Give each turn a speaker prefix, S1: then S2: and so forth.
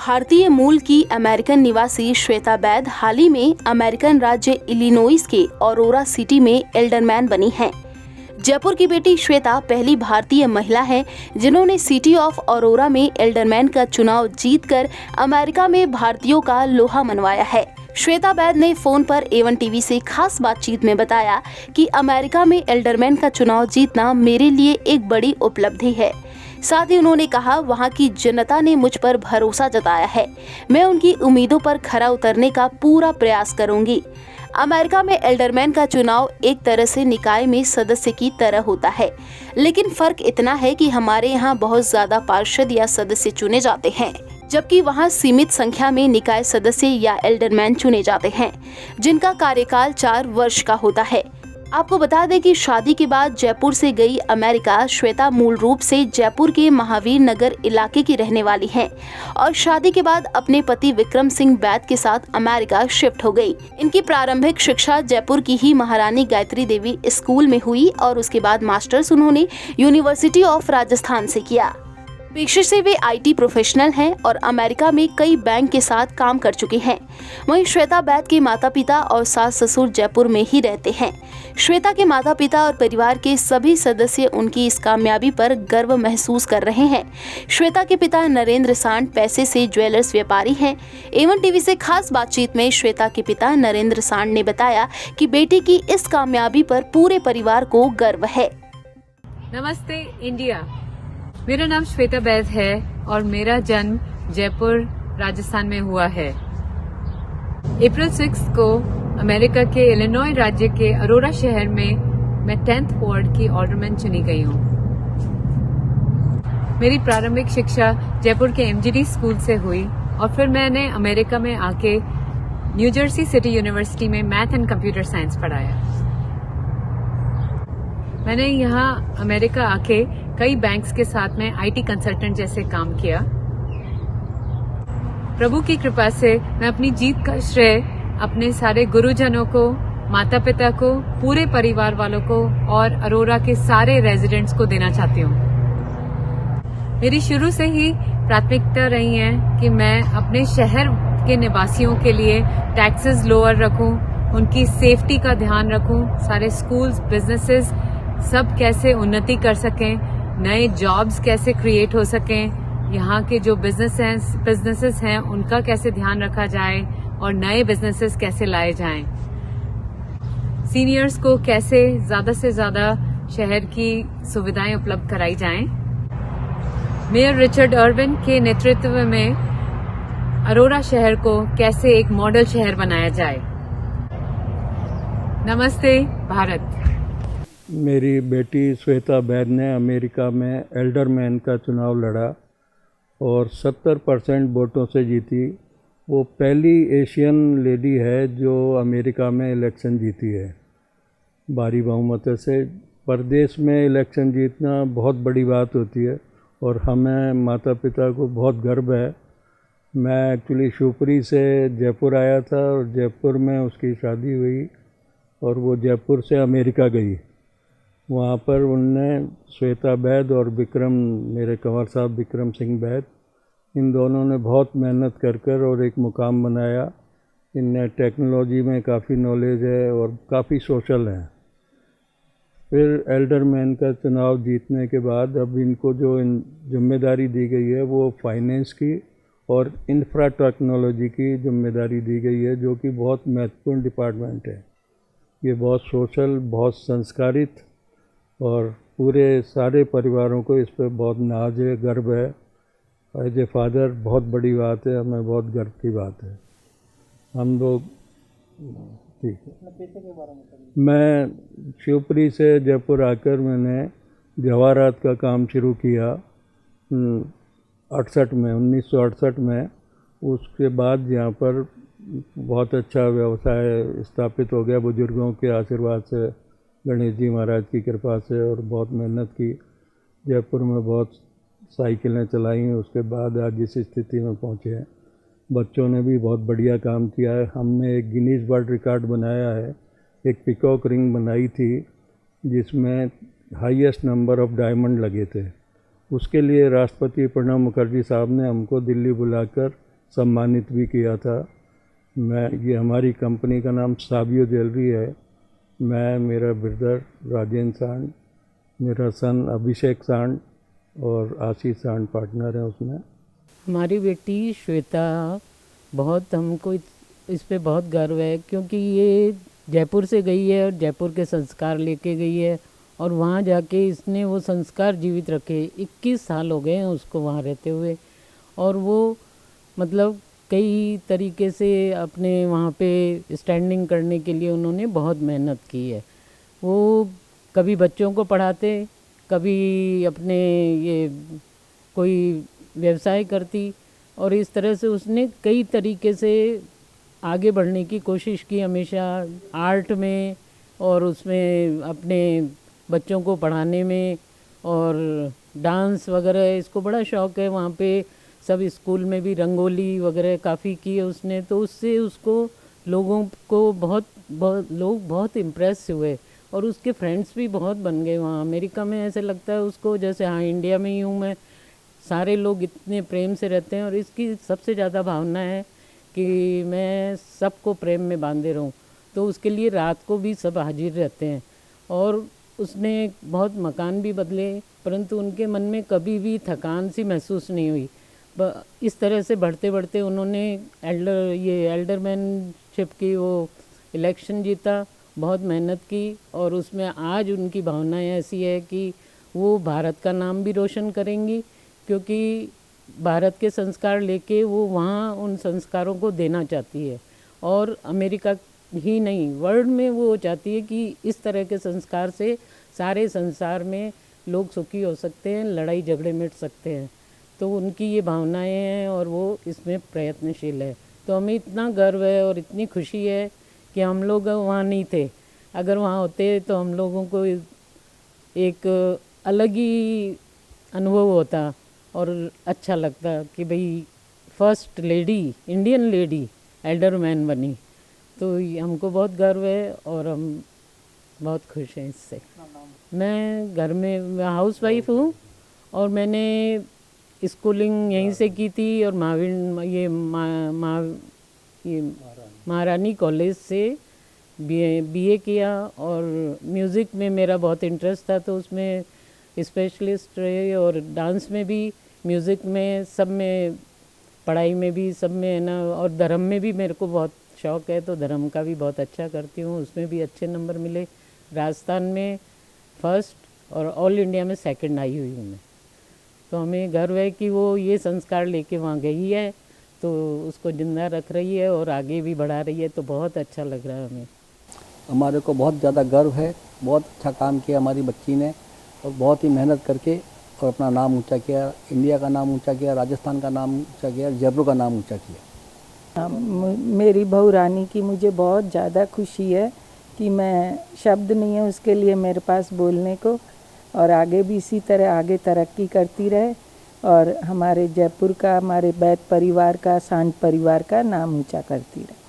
S1: भारतीय मूल की अमेरिकन निवासी श्वेता बैद हाल ही में अमेरिकन राज्य इलिनोइस के ऑरोरा सिटी में एल्डरमैन बनी हैं। जयपुर की बेटी श्वेता पहली भारतीय महिला है जिन्होंने सिटी ऑफ ऑरोरा में एल्डरमैन का चुनाव जीतकर अमेरिका में भारतीयों का लोहा मनवाया है। श्वेता बैद ने फोन पर A1 टीवी से खास बातचीत में बताया कि अमेरिका में एल्डरमैन का चुनाव जीतना मेरे लिए एक बड़ी उपलब्धि है। साथ ही उन्होंने कहा, वहां की जनता ने मुझ पर भरोसा जताया है। मैं उनकी उम्मीदों पर खरा उतरने का पूरा प्रयास करूंगी। अमेरिका में एल्डरमैन का चुनाव एक तरह से निकाय में सदस्य की तरह होता है, लेकिन फर्क इतना है कि हमारे यहाँ बहुत ज्यादा पार्षद या सदस्य चुने जाते हैं, जबकि वहाँ सीमित संख्या में निकाय सदस्य या एल्डरमैन चुने जाते हैं, जिनका कार्यकाल 4 वर्ष का होता है। आपको बता दें कि शादी के बाद जयपुर से गई अमेरिका श्वेता मूल रूप से जयपुर के महावीर नगर इलाके की रहने वाली हैं और शादी के बाद अपने पति विक्रम सिंह बैद के साथ अमेरिका शिफ्ट हो गई। इनकी प्रारंभिक शिक्षा जयपुर की ही महारानी गायत्री देवी स्कूल में हुई और उसके बाद मास्टर्स उन्होंने यूनिवर्सिटी ऑफ राजस्थान से किया। पेशे से वे IT प्रोफेशनल हैं और अमेरिका में कई बैंक के साथ काम कर चुके हैं। वहीं श्वेता बैद के माता पिता और सास ससुर जयपुर में ही रहते हैं। श्वेता के माता पिता और परिवार के सभी सदस्य उनकी इस कामयाबी पर गर्व महसूस कर रहे हैं। श्वेता के पिता नरेंद्र सांड पैसे से ज्वेलर्स व्यापारी हैं। A1 टीवी से खास बातचीत में श्वेता के पिता नरेंद्र सांड ने बताया कि बेटी की इस कामयाबी पर पूरे परिवार को गर्व है।
S2: नमस्ते इंडिया, मेरा नाम श्वेता बैद है और मेरा जन्म जयपुर राजस्थान में हुआ है। अप्रैल 6 को अमेरिका के इलिनॉय राज्य के अरोरा शहर में मैं 10th वार्ड की ऑल्डरमैन चुनी गई हूँ। मेरी प्रारंभिक शिक्षा जयपुर के MGD स्कूल से हुई और फिर मैंने अमेरिका में आके न्यू जर्सी सिटी यूनिवर्सिटी में मैथ एंड कंप्यूटर साइंस पढ़ाया। मैंने यहाँ अमेरिका आके कई बैंक्स के साथ में IT कंसल्टेंट जैसे काम किया। प्रभु की कृपा से मैं अपनी जीत का श्रेय अपने सारे गुरुजनों को, माता पिता को, पूरे परिवार वालों को और अरोरा के सारे रेजिडेंट्स को देना चाहती हूँ। मेरी शुरू से ही प्राथमिकता रही है कि मैं अपने शहर के निवासियों के लिए टैक्सेस लोअर रखूं, उनकी सेफ्टी का ध्यान रखूं, सारे स्कूल्स, बिजनेसेस सब कैसे उन्नति कर सकें, नए जॉब्स कैसे क्रिएट हो सकें, यहाँ के जो बिजनेसेस हैं उनका कैसे ध्यान रखा जाए और नए बिजनेसेस कैसे लाए जाएं। सीनियर्स को कैसे ज्यादा से ज्यादा शहर की सुविधाएं उपलब्ध कराई जाएं। मेयर रिचर्ड अर्विन के नेतृत्व में अरोरा शहर को कैसे एक मॉडल शहर बनाया जाए। नमस्ते भारत।
S3: मेरी बेटी श्वेता बैद ने अमेरिका में एल्डरमैन का चुनाव लड़ा और 70% वोटों से जीती। वो पहली एशियन लेडी है जो अमेरिका में इलेक्शन जीती है भारी बहुमत से। प्रदेश में इलेक्शन जीतना बहुत बड़ी बात होती है और हमें माता पिता को बहुत गर्व है। मैं एक्चुअली शिवपुरी से जयपुर आया था और जयपुर में उसकी शादी हुई और वो जयपुर से अमेरिका गई। वहाँ पर उनने श्वेता बैद और विक्रम, मेरे कंवर साहब विक्रम सिंह बैद, इन दोनों ने बहुत मेहनत कर और एक मुकाम बनाया। इनने टेक्नोलॉजी में काफ़ी नॉलेज है और काफ़ी सोशल हैं। फिर एल्डरमैन का चुनाव जीतने के बाद अब इनको जो जिम्मेदारी दी गई है वो फाइनेंस की और इंफ्रा टेक्नोलॉजी की जिम्मेदारी दी गई है, जो कि बहुत महत्वपूर्ण डिपार्टमेंट है। ये बहुत सोशल, बहुत संस्कारित और पूरे सारे परिवारों को इस पर बहुत नाज है, गर्व है। एज ए फादर बहुत बड़ी बात है, हमें बहुत गर्व की बात है। हम लोग ठीक है। मैं शिवपुरी से जयपुर आकर मैंने जवाहरात का काम शुरू किया 1968 में। उसके बाद यहाँ पर बहुत अच्छा व्यवसाय स्थापित हो गया बुजुर्गों के आशीर्वाद से, गणेश जी महाराज की कृपा से, और बहुत मेहनत की। जयपुर में बहुत साइकिलें चलाई, उसके बाद आज इस स्थिति में पहुँचे हैं। बच्चों ने भी बहुत बढ़िया काम किया है। हमने एक गिनीज वर्ल्ड रिकॉर्ड बनाया है, एक पिकॉक रिंग बनाई थी जिसमें हाईएस्ट नंबर ऑफ डायमंड लगे थे। उसके लिए राष्ट्रपति प्रणब मुखर्जी साहब ने हमको दिल्ली बुलाकर सम्मानित भी किया था। ये हमारी कंपनी का नाम साबियो ज्वेलरी है। मैं, मेरा ब्रदर राजेंद्र सांड, मेरा सन अभिषेक सांड और आशीष सांड पार्टनर हैं उसमें।
S4: हमारी बेटी श्वेता, बहुत हमको इस पे बहुत गर्व है, क्योंकि ये जयपुर से गई है और जयपुर के संस्कार लेके गई है और वहाँ जाके इसने वो संस्कार जीवित रखे। 21 साल हो गए हैं उसको वहाँ रहते हुए, और वो मतलब कई तरीके से अपने वहाँ पे स्टैंडिंग करने के लिए उन्होंने बहुत मेहनत की है। वो कभी बच्चों को पढ़ाते, कभी अपने ये कोई व्यवसाय करती, और इस तरह से उसने कई तरीके से आगे बढ़ने की कोशिश की हमेशा, आर्ट में और उसमें अपने बच्चों को पढ़ाने में, और डांस वगैरह इसको बड़ा शौक़ है। वहाँ पे सब स्कूल में भी रंगोली वगैरह काफ़ी की है उसने, तो उससे उसको लोगों को लोग बहुत इम्प्रेस हुए और उसके फ्रेंड्स भी बहुत बन गए वहाँ अमेरिका में। ऐसे लगता है उसको जैसे हाँ इंडिया में ही हूँ मैं, सारे लोग इतने प्रेम से रहते हैं। और इसकी सबसे ज़्यादा भावना है कि मैं सबको प्रेम में बांधे रहूं, तो उसके लिए रात को भी सब हाजिर रहते हैं। और उसने बहुत मकान भी बदले, परंतु उनके मन में कभी भी थकान सी महसूस नहीं हुई। इस तरह से बढ़ते बढ़ते उन्होंने एल्डरमैनशिप की वो इलेक्शन जीता, बहुत मेहनत की, और उसमें आज उनकी भावनाएं ऐसी है कि वो भारत का नाम भी रोशन करेंगी, क्योंकि भारत के संस्कार लेके वो वहाँ उन संस्कारों को देना चाहती है। और अमेरिका ही नहीं, वर्ल्ड में वो चाहती है कि इस तरह के संस्कार से सारे संसार में लोग सुखी हो सकते हैं, लड़ाई झगड़े मिट सकते हैं। तो उनकी ये भावनाएं हैं और वो इसमें प्रयत्नशील है। तो हमें इतना गर्व है और इतनी खुशी है कि हम लोग वहाँ नहीं थे। अगर वहाँ होते तो हम लोगों को एक अलग ही अनुभव होता और अच्छा लगता कि भाई first lady, Indian lady alderman बनी। तो हमको बहुत गर्व है और हम बहुत खुश हैं इससे। मैं घर में हाउस वाइफ हूँ और मैंने स्कूलिंग यहीं से की थी और महारानी कॉलेज से बीए किया। और म्यूज़िक में मेरा बहुत इंटरेस्ट था, तो उसमें स्पेशलिस्ट रहे, और डांस में भी, म्यूज़िक में, सब में, पढ़ाई में भी, सब में है ना। और धर्म में भी मेरे को बहुत शौक़ है, तो धर्म का भी बहुत अच्छा करती हूँ, उसमें भी अच्छे नंबर मिले। राजस्थान में फर्स्ट और ऑल इंडिया में सेकंड आई हुई हूँ मैं। तो हमें गर्व है कि वो ये संस्कार लेके वहाँ गई है, तो उसको जिंदा रख रही है और आगे भी बढ़ा रही है, तो बहुत अच्छा लग रहा है हमें।
S5: हमारे को बहुत ज़्यादा गर्व है, बहुत अच्छा काम किया हमारी बच्ची ने, और बहुत ही मेहनत करके और अपना नाम ऊंचा किया, इंडिया का नाम ऊंचा किया, राजस्थान का नाम ऊंचा किया, जयपुर का नाम ऊंचा किया।
S6: मेरी बहू रानी की मुझे बहुत ज़्यादा खुशी है कि मैं शब्द नहीं है उसके लिए मेरे पास बोलने को, और आगे भी इसी तरह आगे तरक्की करती रहे और हमारे जयपुर का, हमारे बैद परिवार का, सांड परिवार का नाम ऊंचा करती रहे।